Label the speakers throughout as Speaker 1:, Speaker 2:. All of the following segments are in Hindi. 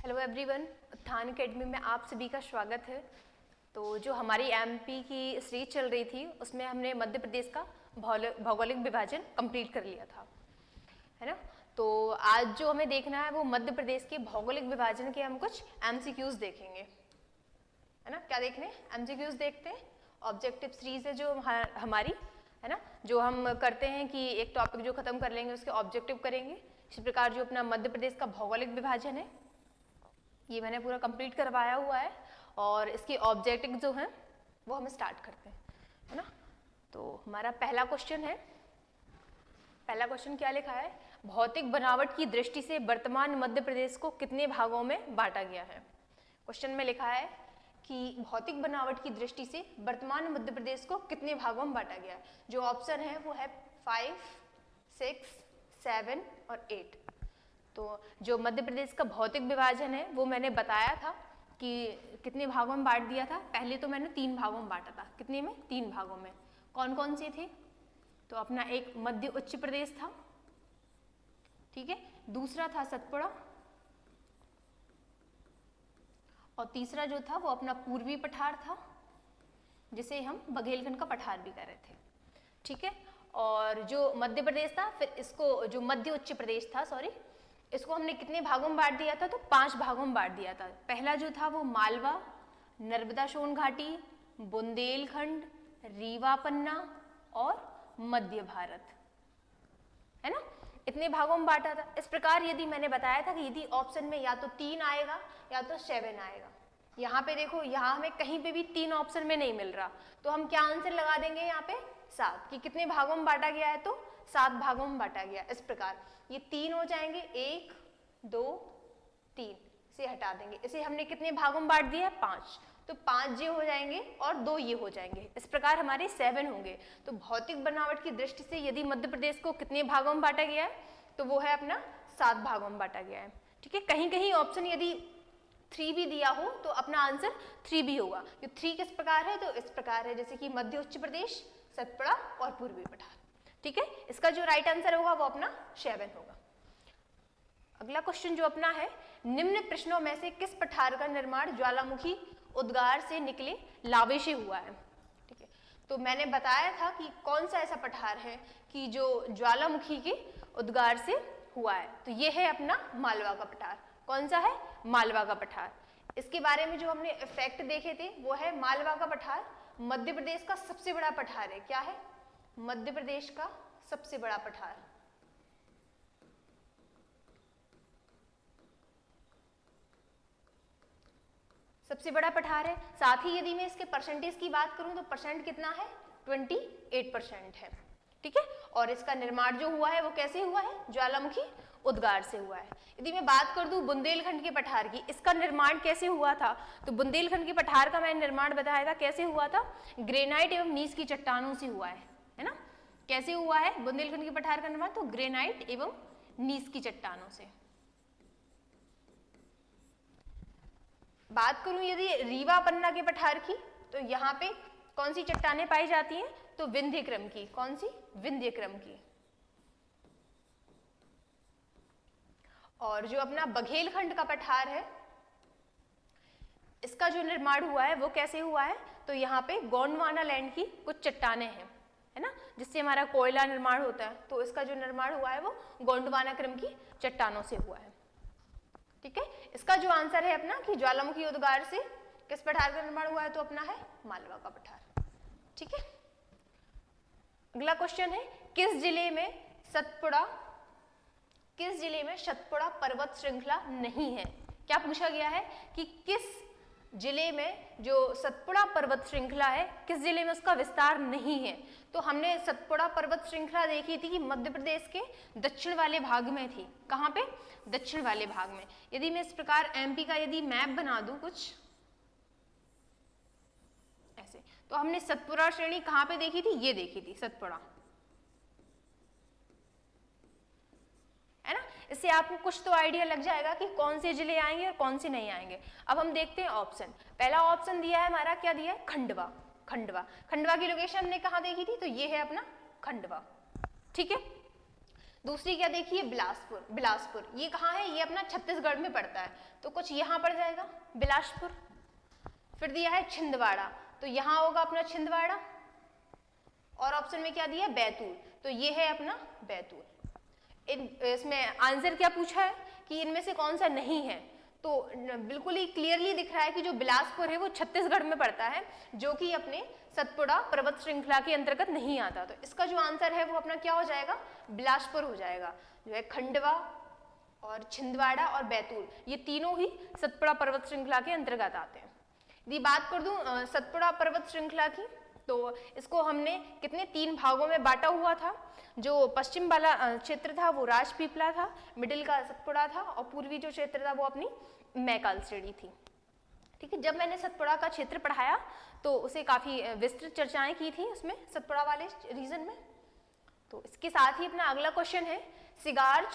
Speaker 1: हेलो एवरीवन, उत्थान अकेडमी में आप सभी का स्वागत है। तो जो हमारी एमपी की सीरीज चल रही थी उसमें हमने मध्य प्रदेश का भौगोलिक विभाजन कंप्लीट कर लिया था, है ना। तो आज जो हमें देखना है वो मध्य प्रदेश के भौगोलिक विभाजन के हम कुछ एमसीक्यूज देखेंगे, है ना। क्या देखने? एमसीक्यूज देखते हैं। ऑब्जेक्टिव सीरीज है जो हमारी, है ना, जो हम करते हैं कि एक टॉपिक जो खत्म कर लेंगे उसके ऑब्जेक्टिव करेंगे। इसी प्रकार जो अपना मध्य प्रदेश का भौगोलिक विभाजन है ये मैंने पूरा कंप्लीट करवाया हुआ है और इसके ऑब्जेक्टिव जो हैं वो हम स्टार्ट करते हैं, है ना। तो हमारा पहला क्वेश्चन है, पहला क्वेश्चन क्या लिखा है? भौतिक बनावट की दृष्टि से वर्तमान मध्य प्रदेश को कितने भागों में बांटा गया है। क्वेश्चन में लिखा है कि भौतिक बनावट की दृष्टि से वर्तमान मध्य प्रदेश को कितने भागों में बांटा गया है। जो ऑप्शन है वो है 5, 6, 7 और 8। तो जो मध्य प्रदेश का भौतिक विभाजन है वो मैंने बताया था कि कितने भागों में बांट दिया था। पहले तो मैंने 3 भागों में बांटा था। कितने में? 3 भागों में। कौन कौन से थे? तो अपना एक मध्य उच्च प्रदेश था, ठीक है, दूसरा था सतपुड़ा और तीसरा जो था वो अपना पूर्वी पठार था जिसे हम बघेलखंड का पठार भी कह रहे थे, ठीक है। और जो मध्य प्रदेश था फिर इसको, जो मध्य उच्च प्रदेश था, सॉरी, इसको हमने कितने भागों में बांट दिया था? तो 5 भागों में बांट दिया था। पहला जो था वो मालवा, नर्मदा सोन घाटी, बुंदेलखंड, रीवा पन्ना और मध्य भारत, है ना। इतने भागों में बांटा था। इस प्रकार यदि मैंने बताया था कि यदि ऑप्शन में या तो 3 आएगा या तो 7 आएगा। यहाँ पे देखो, यहाँ हमें कहीं पे भी 3 ऑप्शन में नहीं मिल रहा, तो हम क्या आंसर लगा देंगे यहाँ पे? 7, कि कितने भागों में बांटा गया है? तो 7 भागों में बांटा गया। इस प्रकार ये 3 हो जाएंगे, 1, 2, 3 से हटा देंगे। इसे हमने कितने भागों में बांट दिया है? 5, तो 5 ये हो जाएंगे और 2 ये हो जाएंगे। इस प्रकार हमारे 7 होंगे। तो भौतिक बनावट की दृष्टि से यदि मध्य प्रदेश को कितने भागों में बांटा गया है तो वो है अपना 7 भागों में बांटा गया है, ठीक है। कहीं कहीं ऑप्शन यदि 3 भी दिया हो तो अपना आंसर 3 भी होगा। कि 3 किस प्रकार है? तो इस प्रकार है जैसे कि मध्य उच्च प्रदेश, सतपुड़ा और पूर्वी पठार, ठीक है। इसका जो राइट आंसर होगा वो अपना 7 होगा। अगला क्वेश्चन जो अपना है, निम्न प्रश्नों में से किस पठार का निर्माण ज्वालामुखी उद्गार से निकले लावे से हुआ है, ठीक है। तो मैंने बताया था कि कौन सा ऐसा पठार है कि जो ज्वालामुखी के उद्गार से हुआ है। तो ये है अपना मालवा का पठार। कौन सा है? मालवा का पठार। इसके बारे में जो हमने इफेक्ट देखे थे वो है मालवा का पठार मध्य प्रदेश का सबसे बड़ा पठार है। क्या है? मध्य प्रदेश का सबसे बड़ा पठार। सबसे बड़ा पठार है। साथ ही यदि मैं इसके परसेंटेज की बात करूं तो परसेंट कितना है? 28% है, ठीक है। और इसका निर्माण जो हुआ है वो कैसे हुआ है? ज्वालामुखी उद्गार से हुआ है। यदि मैं बात कर दूं बुंदेलखंड के पठार की, इसका निर्माण कैसे हुआ था? तो बुंदेलखंड के पठार का मैंने निर्माण बताया था। कैसे हुआ था? ग्रेनाइट एवं नीस की चट्टानों से हुआ है ना। कैसे हुआ है बुंदेलखंड के पठार का निर्माण? तो ग्रेनाइट एवं नीस की चट्टानों से। बात करूं यदि रीवा पन्ना के पठार की, तो यहाँ पे कौन सी चट्टानें पाई जाती हैं? तो विंध्य क्रम की। कौन सी? विंध्य क्रम की। और जो अपना बघेलखंड का पठार है इसका जो निर्माण हुआ है वो कैसे हुआ है? तो यहाँ पे गोंडवाना लैंड की कुछ चट्टानें हैं, है ना, जिससे हमारा कोयला निर्माण होता है। तो इसका जो निर्माण हुआ है वो गोंडवाना क्रम की चट्टानों से हुआ है, ठीक है। इसका जो आंसर है अपना कि ज्वालामुखी उद्गार से किस पठार का निर्माण हुआ है? तो अपना है मालवा का पठार, ठीक है। अगला क्वेश्चन है, किस जिले में सतपुड़ा पर्वत श्रृंखला नहीं है? क्या पूछा गया है कि किस जिले में जो सतपुड़ा पर्वत श्रृंखला है किस जिले में उसका विस्तार नहीं है? तो हमने सतपुड़ा पर्वत श्रृंखला देखी थी कि मध्य प्रदेश के दक्षिण वाले भाग में थी। कहाँ पे? दक्षिण वाले भाग में। यदि मैं इस प्रकार एमपी का यदि मैप बना दूं कुछ ऐसे, तो हमने सतपुड़ा श्रेणी कहाँ पे देखी थी? ये देखी थी सतपुड़ा, है ना। इससे आपको कुछ तो आइडिया लग जाएगा कि कौन से जिले आएंगे और कौन से नहीं आएंगे। अब हम देखते हैं ऑप्शन। पहला ऑप्शन दिया है हमारा, क्या दिया है? खंडवा। खंडवा की लोकेशन हमने कहाँ देखी थी? तो ये है अपना खंडवा, ठीक है। दूसरी क्या देखिए, बिलासपुर। बिलासपुर ये कहाँ है, ये अपना छत्तीसगढ़ में पड़ता है, तो कुछ यहाँ पड़ जाएगा बिलासपुर। फिर दिया है छिंदवाड़ा, तो यहाँ होगा अपना छिंदवाड़ा। और ऑप्शन में क्या दिया, बैतूल, तो ये है अपना बैतूल। इसमें आंसर क्या पूछा है कि इनमें से कौन सा नहीं है, तो बिल्कुल ही क्लियरली दिख रहा है कि जो बिलासपुर है वो छत्तीसगढ़ में पड़ता है, जो कि अपने सतपुड़ा पर्वत श्रृंखला के अंतर्गत नहीं आता। तो इसका जो आंसर है वो अपना क्या हो जाएगा, बिलासपुर हो जाएगा। जो है खंडवा और छिंदवाड़ा और बैतूल, ये तीनों ही सतपुड़ा पर्वत श्रृंखला के अंतर्गत आते हैं। यदि बात कर दूं सतपुड़ा पर्वत श्रृंखला की, तो इसको हमने कितने 3 भागों में बांटा हुआ था। जो पश्चिम वाला क्षेत्र था वो राजपीपला था, मिडिल का सतपुड़ा था, और पूर्वी जो क्षेत्र था वो अपनी मैकाल श्रेणी थी। ठीक है, जब मैंने सतपुड़ा का क्षेत्र पढ़ाया तो उसे काफी विस्तृत चर्चाएं की थी उसमें, सतपुड़ा वाले रीजन में। तो इसके साथ ही अपना अगला क्वेश्चन है, सिगार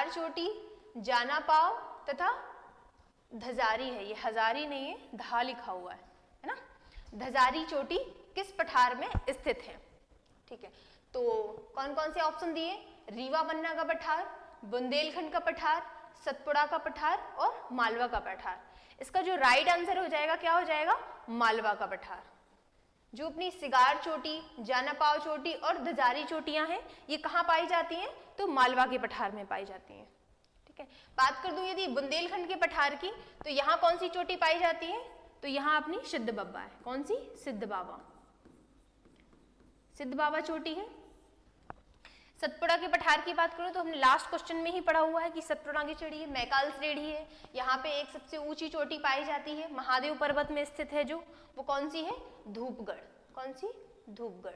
Speaker 1: चोटी, जाना पाव तथा धजारी है, ये हजारी नहीं है, धा लिखा हुआ है ना। धजारी चोटी किस पठार में स्थित है। ठीक है, तो कौन कौन से ऑप्शन दिए, रीवा पन्ना का पठार, बुंदेलखंड का पठार, सतपुड़ा का पठार और मालवा का पठार। इसका जो राइट आंसर हो जाएगा क्या हो जाएगा, मालवा का पठार। जो अपनी सिगार चोटी, जानापाव चोटी और धजारी चोटियां हैं, ये कहाँ पाई जाती हैं, तो मालवा के पठार में पाई जाती हैं। ठीक है, बात कर दूं यदि बुंदेलखंड के पठार की, तो यहाँ कौन सी चोटी पाई जाती है, तो यहाँ अपनी सिद्ध बाबा है। कौन सी, सिद्ध बाबा चोटी है। सतपुड़ा के पठार की बात करूं तो हमने लास्ट क्वेश्चन में ही पढ़ा हुआ है कि सतपुड़ा की श्रेणी है, मैकाल श्रेणी है। यहाँ पे एक सबसे ऊंची चोटी पाई जाती है, महादेव पर्वत में स्थित है जो, वो कौन सी है, धूपगढ़। कौन सी, धूपगढ़,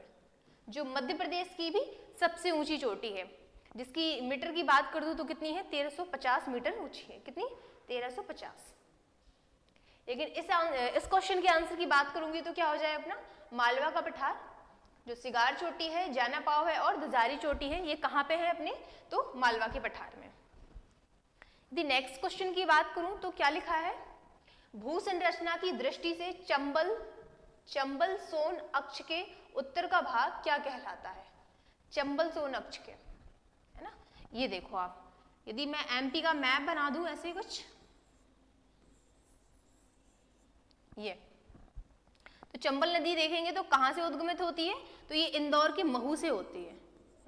Speaker 1: जो मध्य प्रदेश की भी सबसे ऊंची चोटी है, जिसकी मीटर की बात कर दूं तो कितनी है, 1350 मीटर ऊंची है। कितनी, 1350। लेकिन इस क्वेश्चन के आंसर की बात करूंगी तो क्या हो जाए अपना, मालवा का पठार। जो सिगार चोटी है, जाना पाव है और धजारी चोटी है, ये कहाँ पे है अपने, तो मालवा के पठार में। यदि नेक्स्ट क्वेश्चन की बात करूं तो क्या लिखा है, भू संरचना की दृष्टि से चंबल सोन अक्ष के उत्तर का भाग क्या कहलाता है। चंबल सोन अक्ष के, है ना। ये देखो आप, यदि मैं एमपी का मैप बना दूं ऐसे कुछ, ये तो चंबल नदी देखेंगे तो कहाँ से उद्गमित होती है, तो ये इंदौर के महू से होती है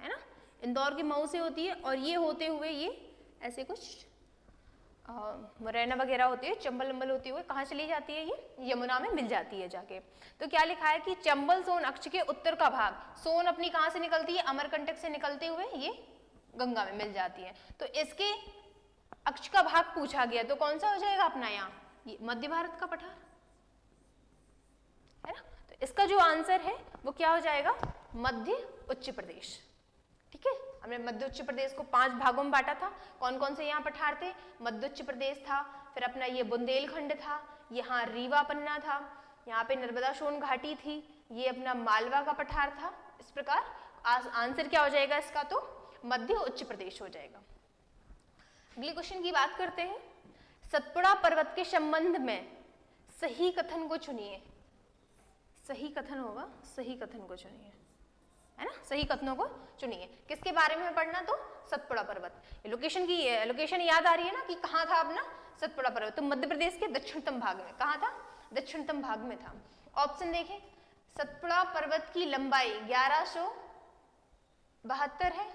Speaker 1: ना, इंदौर के महू से होती है। और ये होते हुए ये ऐसे कुछ मुरैना वगैरह होती है, चंबल अम्बल होती हुए कहाँ चली जाती है, ये यमुना में मिल जाती है जाके। तो क्या लिखा है कि चंबल सोन अक्ष के उत्तर का भाग, सोन अपनी कहाँ से निकलती है, अमरकंटक से निकलते हुए ये गंगा में मिल जाती है। तो इसके अक्ष का भाग पूछा गया, तो कौन सा हो जाएगा अपना यहाँ, ये मध्य भारत का पठार है ना। तो इसका जो आंसर है वो क्या हो जाएगा, मध्य उच्च प्रदेश। ठीक है, हमने मध्य उच्च प्रदेश को 5 भागों में बांटा था। कौन कौन से यहाँ पठार थे, मध्य उच्च प्रदेश था, फिर अपना ये बुंदेलखंड था, यहाँ रीवा पन्ना था, यहाँ पे नर्मदा सोन घाटी थी, ये अपना मालवा का पठार था। इस प्रकार आंसर क्या हो जाएगा इसका, तो मध्य उच्च प्रदेश हो जाएगा। अगले क्वेश्चन की बात करते हैं, सतपुड़ा पर्वत के संबंध में सही कथन को चुनिए। सही कथन होगा, सही कथन को चुनिए, है ना, सही कथनों को चुनिए। किसके बारे में पढ़ना, तो सतपुड़ा पर्वत। लोकेशन याद आ रही है ना कि कहाँ था अपना सतपुड़ा पर्वत, तो मध्य प्रदेश के दक्षिणतम भाग में। कहाँ था, दक्षिणतम भाग में था। ऑप्शन देखें, सतपुड़ा पर्वत की लंबाई 1172 है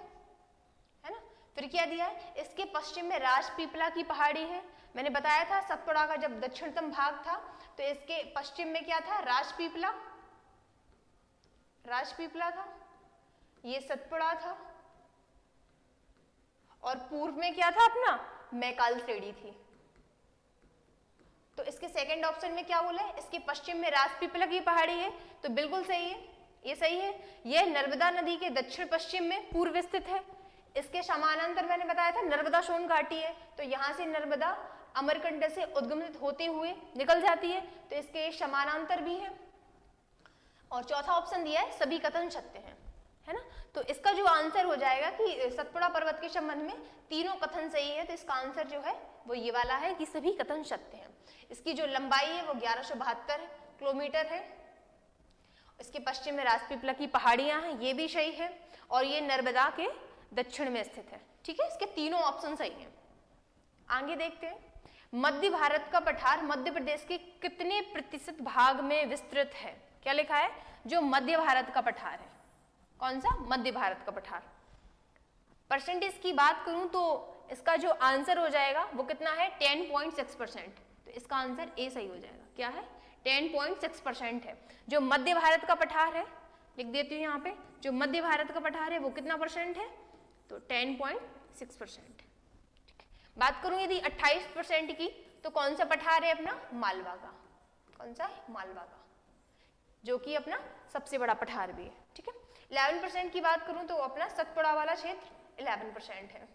Speaker 1: ना। फिर क्या दिया है, इसके पश्चिम में राजपीपला की पहाड़ी है। मैंने बताया था सतपुड़ा का जब दक्षिणतम भाग था तो इसके पश्चिम में क्या था, राजपीपला था, ये सतपुड़ा था, और पूर्व में क्या था अपना, मैकाल श्रेणी थी। तो इसके सेकंड ऑप्शन में क्या बोला है, इसके पश्चिम में राजपीपला की पहाड़ी है, तो बिल्कुल सही है, ये सही है। यह नर्मदा नदी के दक्षिण पश्चिम में पूर्व स्थित है। इसके समानांतर मैंने बताया था नर्मदा सोन घाटी है, तो यहाँ से नर्मदा अमरकंटक से उद्गमित होते हुए निकल जाती है, तो इसके समानांतर भी है। और चौथा ऑप्शन दिया है सभी कथन सत्य हैं, है ना। तो इसका जो आंसर हो जाएगा कि सतपुड़ा पर्वत के संबंध में तीनों कथन सही है, तो इसका आंसर जो है वो ये वाला है कि सभी कथन सत्य हैं। इसकी जो लंबाई है वो 1172 किलोमीटर है। इसके पश्चिम में राजपीपला की पहाड़ियां हैं, ये भी सही है। और ये नर्मदा के दक्षिण में स्थित है। ठीक है, इसके तीनों ऑप्शन सही हैं। आगे देखते हैं, मध्य भारत का पठार मध्य प्रदेश के कितने प्रतिशत भाग में विस्तृत है? क्या लिखा है? जो मध्य भारत का पठार है, कौन सा? मध्य भारत का पठार। परसेंटेज की बात करूं तो इसका जो आंसर हो जाएगा वो कितना है? 10.6%। तो इसका आंसर ए सही हो जाएगा। क्या है? 10.6% है। जो मध्य भारत का पठार है, लिख देती हूँ यहाँ पे, जो मध्य भारत का पठार है वो कितना परसेंट है? तो 10.6%। बात करूं यदि 28% की, तो कौन सा पठार है अपना? मालवा का। कौन सा है? मालवा का, जो कि अपना सबसे बड़ा पठार भी है। ठीक है, 11% की बात करूं तो अपना सतपुड़ा वाला क्षेत्र 11% है।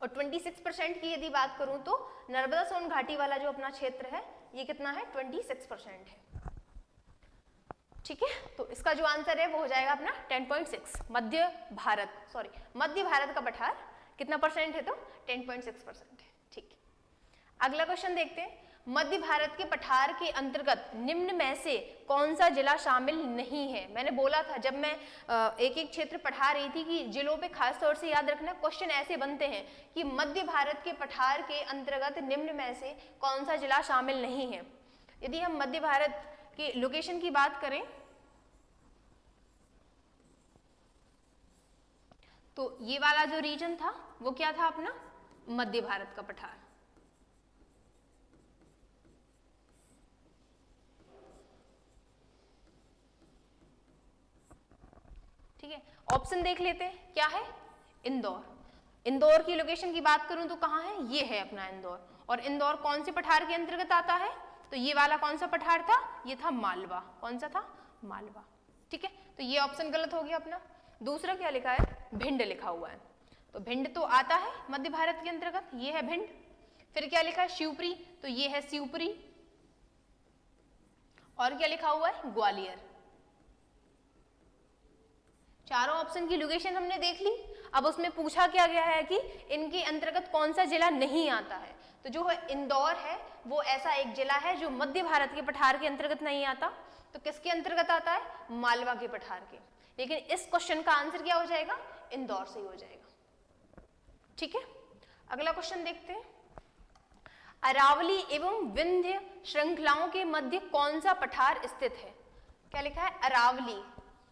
Speaker 1: और 26% की यदि बात करूं तो नर्मदा सोन घाटी वाला जो अपना क्षेत्र है ये कितना है? 26% है। ठीक है, तो इसका जो आंसर है वो हो जाएगा अपना 10.6। मध्य भारत का पठार कितना परसेंट है? तो 10.6% है। ठीक है, अगला क्वेश्चन देखते हैं, मध्य भारत के पठार के अंतर्गत निम्न में से कौन सा जिला शामिल नहीं है? मैंने बोला था जब मैं एक एक क्षेत्र पढ़ा रही थी कि जिलों पे खास तौर से याद रखना, क्वेश्चन ऐसे बनते हैं कि मध्य भारत के पठार के अंतर्गत निम्न में से कौन सा जिला शामिल नहीं है। यदि हम मध्य भारत के लोकेशन की बात करें तो ये वाला जो रीजन था वो क्या था अपना? मध्य भारत का पठार। ठीक है, ऑप्शन देख लेते हैं, क्या है? इंदौर। इंदौर की लोकेशन की बात करूं तो कहां है? ये है अपना इंदौर। और इंदौर कौन से पठार के अंतर्गत आता है? तो ये वाला कौन सा पठार था? ये था मालवा। कौन सा था? मालवा। ठीक है, तो ये ऑप्शन गलत हो गया अपना। दूसरा क्या लिखा है? भिंड लिखा हुआ है, तो भिंड तो आता है मध्य भारत के अंतर्गत, ये है भिंड। फिर क्या लिखा है? शिवपुरी, तो ये है शिवपुरी। और क्या लिखा हुआ है? ग्वालियर। चारों ऑप्शन की लोकेशन हमने देख ली। अब उसमें पूछा क्या गया है कि इनके अंतर्गत कौन सा जिला नहीं आता है। तो जो है इंदौर है वो ऐसा एक जिला है जो मध्य भारत के पठार के अंतर्गत नहीं आता। तो किसके अंतर्गत आता है? मालवा के पठार के। लेकिन इस क्वेश्चन का आंसर क्या हो जाएगा? इंदौर से ही हो जाएगा। ठीक है, अगला क्वेश्चन देखते हैं, अरावली एवं विंध्य श्रृंखलाओं के मध्य कौन सा पठार स्थित है? क्या लिखा है? अरावली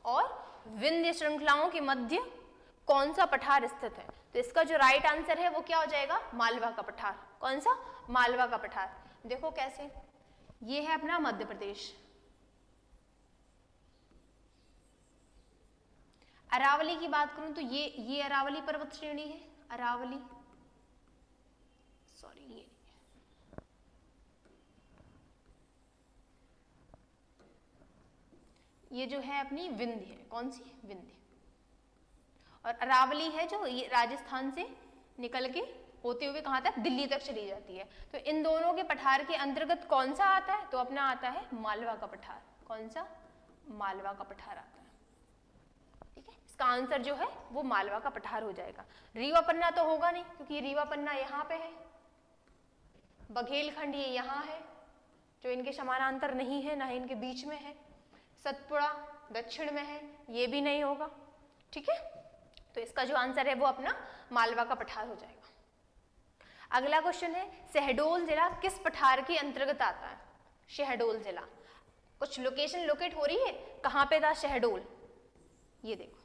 Speaker 1: और विंध्य श्रृंखलाओं के मध्य कौन सा पठार स्थित है? तो इसका जो राइट आंसर है वो क्या हो जाएगा? मालवा का पठार। कौन सा? मालवा का पठार। देखो कैसे, ये है अपना मध्य प्रदेश, अरावली की बात करूं तो ये अरावली पर्वत श्रेणी है, अरावली, सॉरी ये जो है अपनी विंध्य है। कौन सी? विंध्य। और अरावली है जो ये राजस्थान से निकल के होते हुए कहां तक? दिल्ली तक चली जाती है। तो इन दोनों के पठार के अंतर्गत कौन सा आता है? तो अपना आता है मालवा का पठार। कौन सा? मालवा का पठार आता है। ठीक है, इसका आंसर जो है वो मालवा का पठार हो जाएगा। रीवा पन्ना तो होगा नहीं क्योंकि रीवा पन्ना यहाँ पे है, बघेलखंड ये यहाँ है जो इनके समानांतर नहीं है, ना ही इनके बीच में है, सतपुड़ा दक्षिण में है, ये भी नहीं होगा। ठीक है, तो इसका जो आंसर है वो अपना मालवा का पठार हो जाएगा। अगला क्वेश्चन है, शहडोल जिला किस पठार के अंतर्गत आता है? शहडोल जिला, कुछ लोकेशन लोकेट हो रही है, कहां पे था शहडोल? ये देखो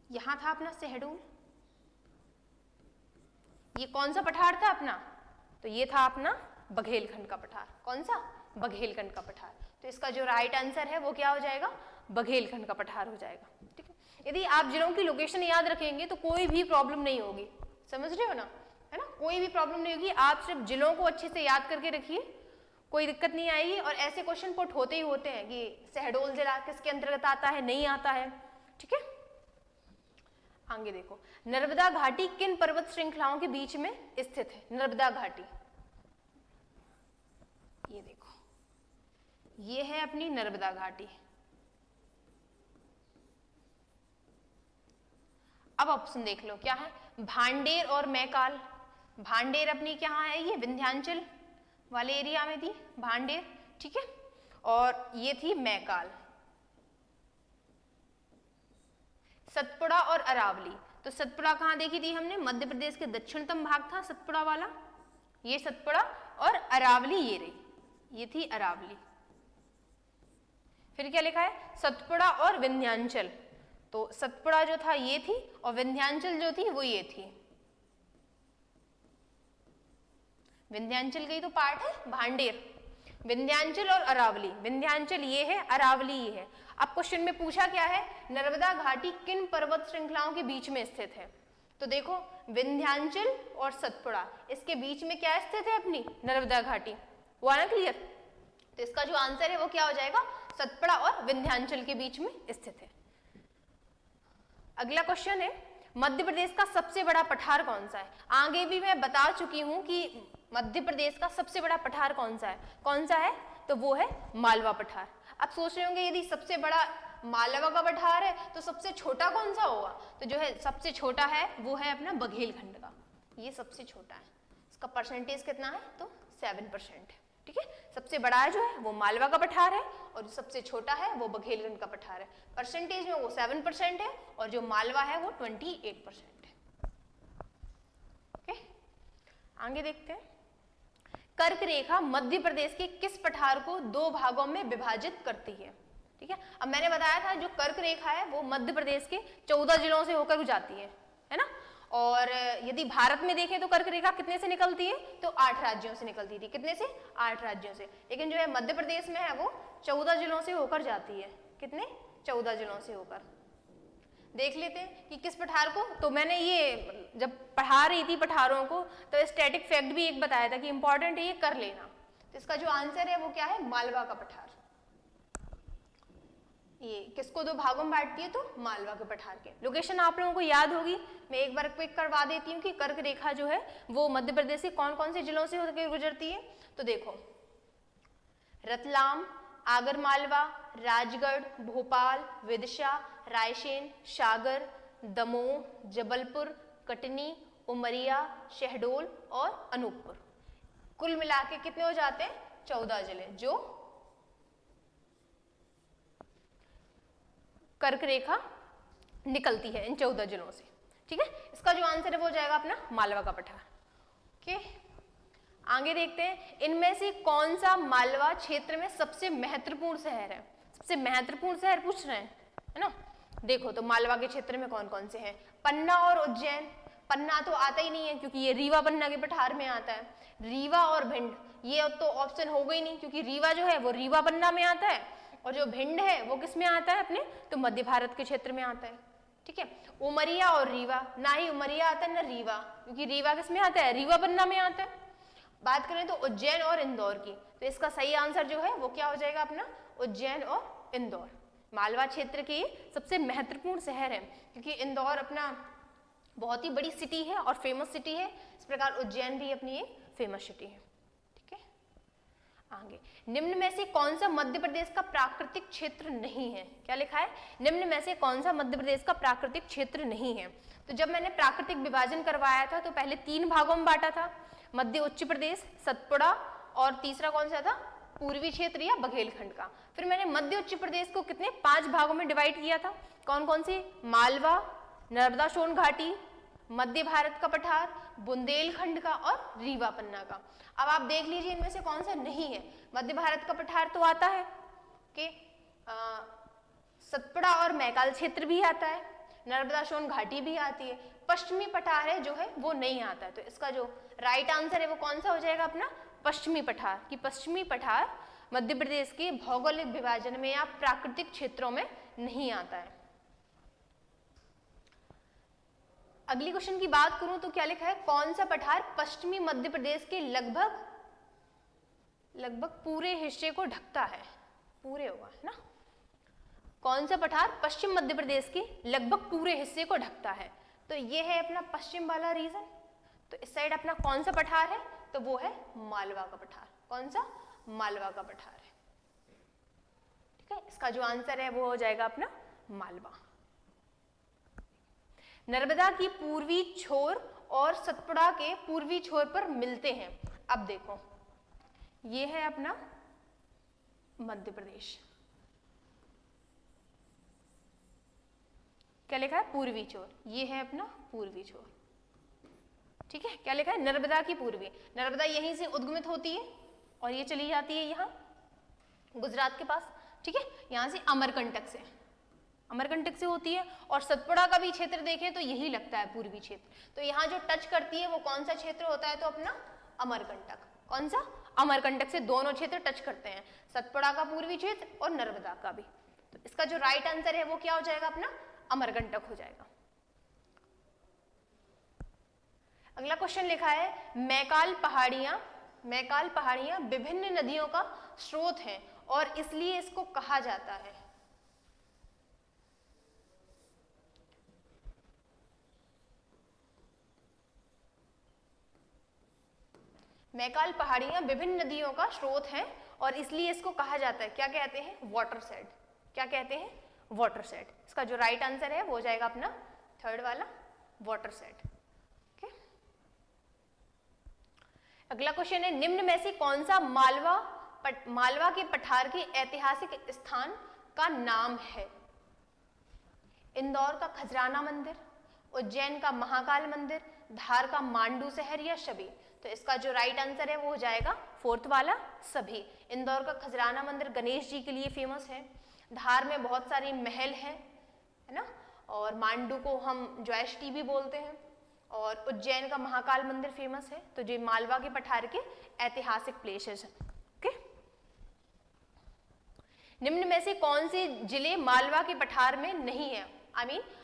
Speaker 1: यहां था अपना शहडोल। ये कौन सा पठार था अपना? तो ये था अपना बघेलखंड का पठार। कौन सा? बघेलखंड का पठार। तो इसका जो राइट आंसर है वो क्या हो जाएगा? बघेलखंड का पठार हो जाएगा। ठीक है, यदि आप जिलों की लोकेशन याद रखेंगे तो कोई भी प्रॉब्लम नहीं होगी, समझ रहे हो ना? है ना, कोई भी प्रॉब्लम नहीं होगी। आप सिर्फ जिलों को अच्छे से याद करके रखिए, कोई दिक्कत नहीं आएगी। और ऐसे क्वेश्चन पुट होते ही होते हैं कि शहडोल जिला किसके अंतर्गत आता है, नहीं आता है। ठीक है, आगे देखो, नर्मदा घाटी किन पर्वत श्रृंखलाओं के बीच में स्थित है? नर्मदा घाटी, ये देखो ये है अपनी नर्मदा घाटी। अब ऑप्शन देख लो, क्या है? भांडेर और मैकाल। भांडेर अपनी कहाँ है? ये विंध्याचल वाले एरिया में थी भांडेर। ठीक है, और ये थी मैकाल। सतपुड़ा और अरावली। तो सतपुड़ा कहाँ देखी थी हमने? मध्य प्रदेश के दक्षिणतम भाग था सतपुड़ा वाला, ये सतपुड़ा, और अरावली ये रही, ये थी अरावली। फिर क्या लिखा है? सतपुड़ा और विंध्याचल। तो सतपुड़ा जो था ये थी और विंध्याचल जो थी वो ये थी। विंध्याचल का ही तो पार्ट है भांडेर। विंध्याचल और अरावली, विंध्याचल ये है, अरावली ये है। अब क्वेश्चन में पूछा क्या है? नर्मदा घाटी किन पर्वत श्रृंखलाओं के बीच में स्थित है? तो देखो विंध्याचल और सतपुड़ा, इसके बीच में क्या स्थित है? अपनी नर्मदा घाटी। हुआ ना क्लियर? तो इसका जो आंसर है वो क्या हो जाएगा? सतपुड़ा और विंध्याचल के बीच में स्थित है। अगला क्वेश्चन है, मध्य प्रदेश का सबसे बड़ा पठार कौन सा है? आगे भी मैं बता चुकी हूं कि मध्य प्रदेश का सबसे बड़ा पठार कौन सा है? कौन सा है? तो वो है मालवा पठार। अब सोच रहे होंगे यदि सबसे बड़ा मालवा का पठार है तो सबसे छोटा कौन सा होगा? तो जो है सबसे छोटा है वो है अपना बघेलखंड का, ये सबसे छोटा है। इसका परसेंटेज कितना है? तो 7% है। ठीक है, सबसे बड़ा है जो है वो मालवा का पठार है और जो सबसे छोटा है वो बघेलखंड का पठार है। परसेंटेज में वो 7% है और जो मालवा है वो 28% है। ओके, आगे देखते हैं। कर्क रेखा मध्य प्रदेश के किस पठार को 2 भागों में विभाजित करती है? ठीक है, अब मैंने बताया था जो कर्क रेखा है वो मध्य प्रदेश के 14 जिलों से होकर जाती है ना। और यदि भारत में देखें तो कर्क रेखा कितने से निकलती है? तो 8 राज्यों से निकलती थी। कितने से? 8 राज्यों से। लेकिन जो है मध्य प्रदेश में है वो 14 जिलों से होकर जाती है। कितने? 14 जिलों से होकर। देख लेते हैं कि किस पठार को। तो मैंने ये जब पढ़ा रही थी पठारों को तो स्टैटिक फैक्ट भी एक बताया था कि इंपॉर्टेंट है, ये कर लेना। तो इसका जो आंसर है वो क्या है? मालवा का पठार। ये किसको 2 भागों में बांटती है? तो मालवा के पठार के। लोकेशन आप लोगों को याद होगी, मैं एक बार क्विक करवा देती हूँ कि कर्क रेखा जो है वो मध्य प्रदेश के कौन कौन से जिलों से होकर गुजरती है। तो देखो रतलाम, आगरमालवा, राजगढ़, भोपाल, विदिशा, रायसेन, सागर, दमोह, जबलपुर, कटनी, उमरिया, शहडोल और अनूपपुर। कुल मिला के कितने हो जाते हैं? 14 जिले जो कर्क रेखा निकलती है इन 14 जिलों से। ठीक है, इसका जो आंसर है वो हो जाएगा अपना मालवा का पठार। ओके, आगे देखते हैं। इनमें से कौन सा मालवा क्षेत्र में सबसे महत्वपूर्ण शहर है? सबसे महत्वपूर्ण शहर पूछ रहे हैं, है ना। देखो तो मालवा के क्षेत्र में कौन कौन से हैं? पन्ना और उज्जैन। पन्ना तो आता ही नहीं है क्योंकि ये रीवा पन्ना के पठार में आता है। रीवा और भिंड, ये तो ऑप्शन हो गई नहीं क्योंकि रीवा जो है वो रीवा पन्ना में आता है और जो भिंड है वो किस में आता है? अपने तो मध्य भारत के क्षेत्र में आता है। ठीक है, उमरिया और रीवा, ना ही उमरिया आता है ना रीवा, क्योंकि रीवा किस में आता है? रीवा पन्ना में आता है। बात करें तो उज्जैन और इंदौर की, तो इसका सही आंसर जो है वो क्या हो जाएगा? अपना उज्जैन और इंदौर। मालवा क्षेत्र के सबसे महत्वपूर्ण शहर है क्योंकि इंदौर अपना बहुत ही बड़ी सिटी है और फेमस सिटी है। इस प्रकार उज्जैन भी अपनी एक फेमस सिटी है। ठीक है, आगे निम्न में से कौन सा मध्य प्रदेश का प्राकृतिक क्षेत्र नहीं है? क्या लिखा है? निम्न में से कौन सा मध्य प्रदेश का प्राकृतिक क्षेत्र नहीं है? तो जब मैंने प्राकृतिक विभाजन करवाया था तो पहले 3 भागों में बांटा था, मध्य उच्च प्रदेश, सतपुड़ा और तीसरा कौन सा था? पूर्वी क्षेत्र या बघेलखंड का। फिर मैंने मध्य उच्च प्रदेश को कितने 5 भागों में डिवाइड किया था। कौन कौन से? मालवा, नर्मदा सोन घाटी, मध्य भारत का पठार, बुंदेलखंड का और रीवा पन्ना का। अब आप देख लीजिए इनमें से कौन सा नहीं है। मध्य भारत का पठार तो आता है कि सतपुड़ा और मैकाल क्षेत्र भी आता है, नर्मदा सोन घाटी भी आती है। पश्चिमी पठार है जो है वो नहीं आता है। तो इसका जो राइट आंसर है वो कौन सा हो जाएगा? अपना पश्चिमी पठार। कि पश्चिमी पठार मध्य प्रदेश के भौगोलिक विभाजन में या प्राकृतिक क्षेत्रों में नहीं आता है। अगली क्वेश्चन की बात करूं तो क्या लिखा है? कौन सा पठार पश्चिमी मध्य प्रदेश के लगभग पूरे हिस्से को ढकता है? पूरे होगा, है ना। कौन सा पठार पश्चिम मध्य प्रदेश के लगभग पूरे हिस्से को ढकता है? तो ये है अपना पश्चिम वाला रीजन। तो इस साइड अपना कौन सा पठार है? तो वो है मालवा का पठार। कौन सा? मालवा का पठार है। ठीक है, इसका जो आंसर है वो हो जाएगा अपना मालवा। नर्मदा की पूर्वी छोर और सतपुड़ा के पूर्वी छोर पर मिलते हैं। अब देखो ये है अपना मध्य प्रदेश, क्या लिखा है? पूर्वी छोर। ये है अपना पूर्वी छोर। ठीक है, क्या लिखा है? नर्मदा की पूर्वी। नर्मदा यहीं से उद्गमित होती है और ये चली जाती है यहाँ गुजरात के पास। ठीक है, यहाँ से अमरकंटक से, अमरकंटक से होती है। और सतपुड़ा का भी क्षेत्र देखें तो यही लगता है पूर्वी क्षेत्र। तो यहाँ जो टच करती है वो कौन सा क्षेत्र होता है? तो अपना अमरकंटक। कौन सा? अमरकंटक से दोनों क्षेत्र टच करते हैं, सतपुड़ा का पूर्वी क्षेत्र और नर्मदा का भी। तो इसका जो राइट आंसर है वो क्या हो जाएगा? अपना अमरकंटक हो जाएगा। अगला क्वेश्चन लिखा है मैकाल पहाड़ियां विभिन्न नदियों का स्रोत है और इसलिए इसको कहा जाता है। मैकाल पहाड़ियां विभिन्न नदियों का स्रोत है और इसलिए इसको कहा जाता है, क्या कहते हैं? वाटरशेड। क्या कहते हैं? वाटरशेड। इसका जो राइट आंसर है वो हो जाएगा अपना थर्ड वाला, वाटरशेड। ओके, अगला क्वेश्चन है निम्न में से कौन सा मालवा के पठार के ऐतिहासिक स्थान का नाम है? इंदौर का खजराना मंदिर, उज्जैन का महाकाल मंदिर, धार का मांडू शहर या सभी? तो इसका जो राइट आंसर है वो हो जाएगा फोर्थ वाला, सभी। इंदौर का खजराना मंदिर गणेश जी के लिए फेमस है, धार में बहुत सारे महल हैं, है ना, और मांडू को हम ज्वेष्टी भी बोलते हैं, और उज्जैन का महाकाल मंदिर फेमस है। तो जो मालवा के पठार के ऐतिहासिक प्लेसेस हैं। ओके, निम्न में से कौन से जिले मालवा के पठार में नहीं है?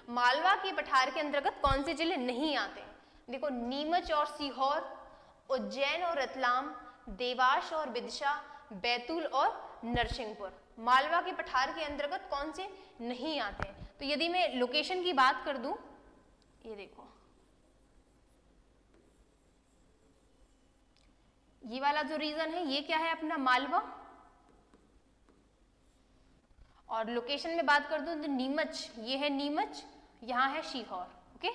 Speaker 1: मालवा के पठार के अंतर्गत कौन से जिले नहीं आते हैं? देखो, नीमच और सीहोर, उज्जैन और रतलाम, देवास और विदिशा, बैतूल और नरसिंहपुर मालवा के पठार के अंतर्गत कौन से नहीं आते हैं? तो यदि मैं लोकेशन की बात कर दूं, ये देखो, ये वाला जो रीजन है ये क्या है? अपना मालवा। और लोकेशन में बात कर दूं तो नीमच, ये है नीमच, यहाँ है सीहोर। ओके,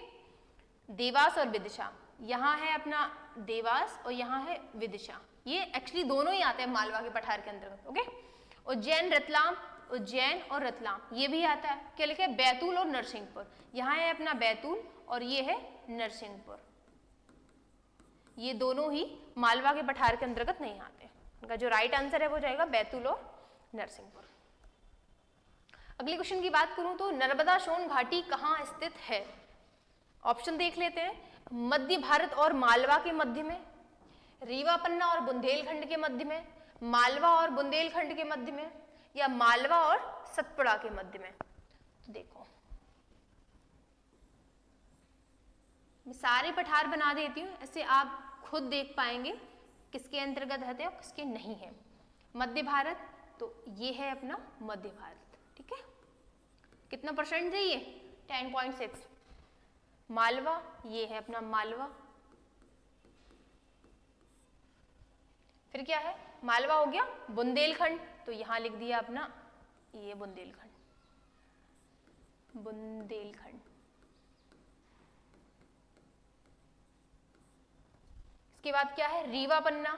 Speaker 1: देवास और विदिशा, यहाँ है अपना देवास और यहाँ है विदिशा। ये एक्चुअली दोनों ही आते हैं मालवा के पठार के अंतर्गत। ओके, उज्जैन और रतलाम ये भी आता है। क्या लिखे? बैतूल और नरसिंहपुर। यहाँ है अपना बैतूल और ये है नरसिंहपुर। ये दोनों ही मालवा के पठार के अंतर्गत नहीं आते। इनका जो राइट आंसर है वो जाएगा बैतूल और नरसिंहपुर। अगले क्वेश्चन की बात करूं तो नर्मदा सोन घाटी कहाँ स्थित है? ऑप्शन देख लेते हैं। मध्य भारत और मालवा के मध्य में, रीवा पन्ना और बुंदेलखंड के मध्य में, मालवा और बुंदेलखंड के मध्य में, या मालवा और सतपुड़ा के मध्य में? तो देखो, मैं सारे पठार बना देती हूँ, ऐसे आप खुद देख पाएंगे किसके अंतर्गत है और किसके नहीं है। मध्य भारत, तो ये है अपना मध्य भारत। ठीक है, कितना परसेंट है ये? 10.6। मालवा, ये है अपना मालवा। फिर क्या है? मालवा हो गया। बुंदेलखंड, तो यहां लिख दिया अपना ये बुंदेलखंड, बुंदेलखंड। इसके बाद क्या है? रीवा पन्ना,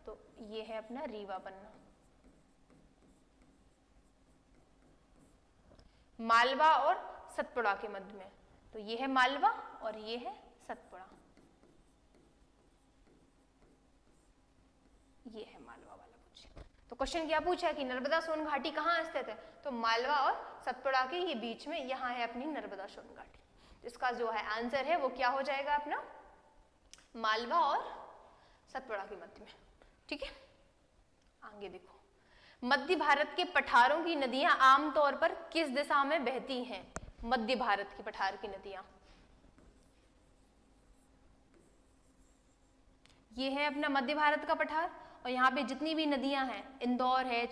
Speaker 1: तो ये है अपना रीवा पन्ना। मालवा और सतपुड़ा के मध्य में, तो ये है मालवा और ये है सतपुड़ा। ये है मालवा वाला क्वेश्चन। तो क्वेश्चन क्या पूछा है कि नर्मदा सोन घाटी कहाँ स्थित है? तो मालवा और सतपुड़ा के ये बीच में यहाँ है अपनी नर्मदा सोन घाटी। तो इसका जो है आंसर है वो क्या हो जाएगा? अपना मालवा और सतपुड़ा के मध्य में। ठीक है, आगे देखो, मध्य भारत के पठारों की नदियां आमतौर पर किस दिशा में बहती हैं? मध्य भारत के पठार की नदियां, ये है अपना मध्य भारत का पठार, और यहाँ पे जितनी भी नदियां हैं, इंदौर है,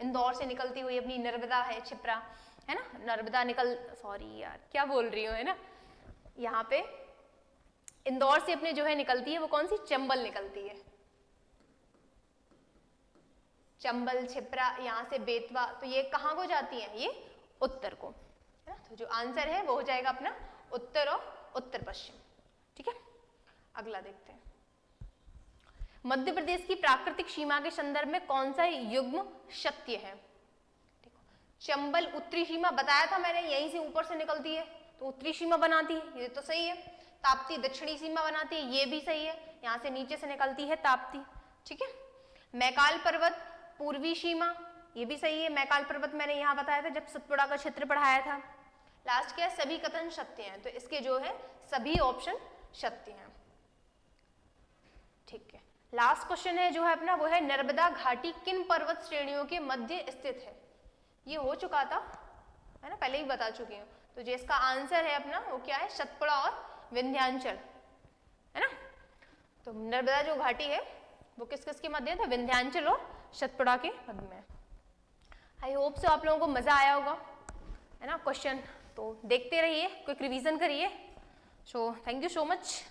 Speaker 1: इंदौर से निकलती हुई अपनी नर्मदा है, क्षिप्रा है ना, नर्मदा क्या बोल रही हूँ, है ना, यहाँ पे इंदौर से अपने जो है निकलती है वो कौन सी? चंबल निकलती है, चंबल, क्षिप्रा, यहाँ से बेतवा। तो ये कहाँ को जाती है? ये उत्तर को, है ना। तो जो आंसर है वो हो जाएगा अपना उत्तर और उत्तर पश्चिम। ठीक है, अगला देखते हैं। मध्य प्रदेश की प्राकृतिक सीमा के संदर्भ में कौन सा युग्म सत्य है? देखो, चंबल उत्तरी सीमा बताया था मैंने, यहीं से ऊपर से निकलती है तो उत्तरी सीमा बनाती है, ये तो सही है। ताप्ती दक्षिणी सीमा बनाती है, ये भी सही है, यहाँ से नीचे से निकलती है ताप्ती, ठीक है। मैकाल पर्वत पूर्वी सीमा, ये भी सही है, मैकाल पर्वत मैंने यहाँ बताया था जब सतपुड़ा का क्षेत्र पढ़ाया था। लास्ट क्या है, सभी कथन सत्य हैं, तो इसके जो है सभी ऑप्शन सत्य हैं, ठीक है। लास्ट क्वेश्चन है जो है अपना, वो है नर्मदा घाटी किन पर्वत श्रेणियों के मध्य स्थित है। ये हो चुका था, है ना, पहले ही बता चुकी हूँ। तो जो इसका आंसर है अपना वो क्या है, सतपुड़ा और विंध्याचल, है ना। तो नर्मदा जो घाटी है वो किस किस के मध्य है, तो विंध्याचल और सतपुड़ा के मध्य में। आई होप सो आप लोगों को मजा आया होगा, है ना। क्वेश्चन तो देखते रहिए, क्विक रिवीजन करिए। So thank you so much.